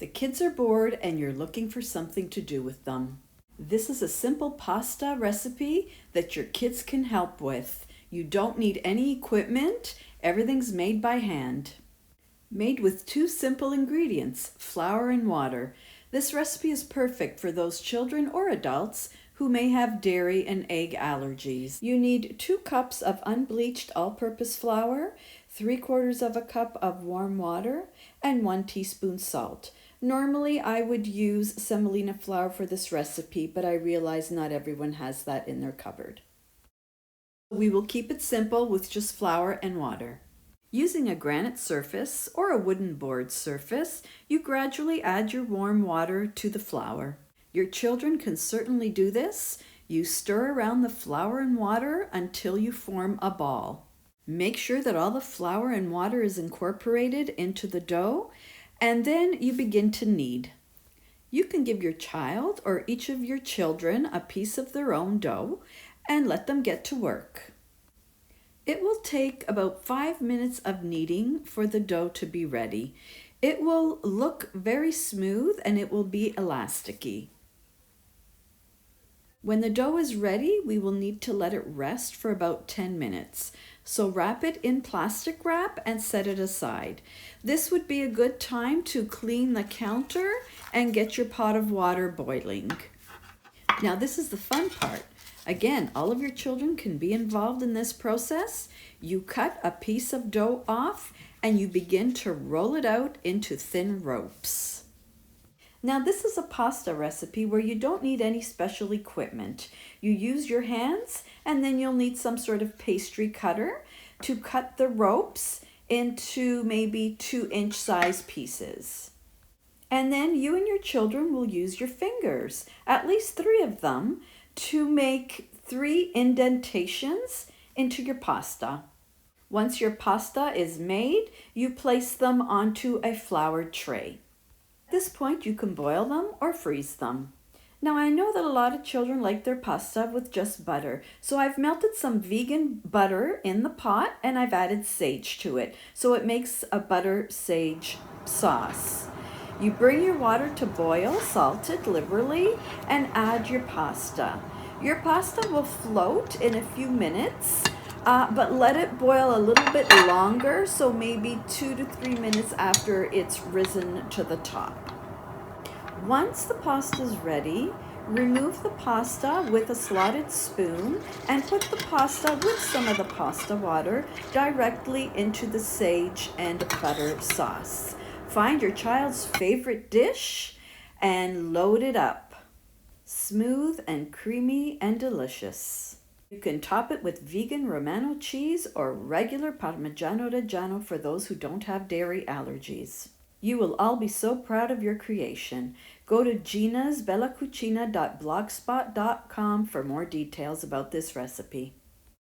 The kids are bored and you're looking for something to do with them. This is a simple pasta recipe that your kids can help with. You don't need any equipment. Everything's made by hand. Made with two simple ingredients, flour and water. This recipe is perfect for those children or adults who may have dairy and egg allergies. You need 2 cups of unbleached all-purpose flour, 3/4 of a cup of warm water, and 1 teaspoon salt. Normally I would use semolina flour for this recipe, but I realize not everyone has that in their cupboard. We will keep it simple with just flour and water. Using a granite surface or a wooden board surface, you gradually add your warm water to the flour. Your children can certainly do this. You stir around the flour and water until you form a ball. Make sure that all the flour and water is incorporated into the dough, and then you begin to knead. You can give your child or each of your children a piece of their own dough and let them get to work. It will take about 5 minutes of kneading for the dough to be ready. It will look very smooth and it will be elasticy. When the dough is ready, we will need to let it rest for about 10 minutes. So wrap it in plastic wrap and set it aside. This would be a good time to clean the counter and get your pot of water boiling. Now this is the fun part. Again, all of your children can be involved in this process. You cut a piece of dough off and you begin to roll it out into thin ropes. Now this is a pasta recipe where you don't need any special equipment. You use your hands and then you'll need some sort of pastry cutter to cut the ropes into maybe 2-inch size pieces. And then you and your children will use your fingers, at least 3 of them, to make 3 indentations into your pasta. Once your pasta is made, you place them onto a floured tray. At this point, you can boil them or freeze them. Now I know that a lot of children like their pasta with just butter, so I've melted some vegan butter in the pot and I've added sage to it, so it makes a butter sage sauce. You bring your water to boil, salt it liberally, and add your pasta. Your pasta will float in a few minutes, but let it boil a little bit longer, so maybe 2 to 3 minutes after it's risen to the top. Once the pasta is ready, remove the pasta with a slotted spoon and put the pasta with some of the pasta water directly into the sage and butter sauce. Find your child's favorite dish and load it up. Smooth and creamy and delicious. You can top it with vegan Romano cheese or regular Parmigiano Reggiano for those who don't have dairy allergies. You will all be so proud of your creation. Go to ginasbellacucina.blogspot.com for more details about this recipe.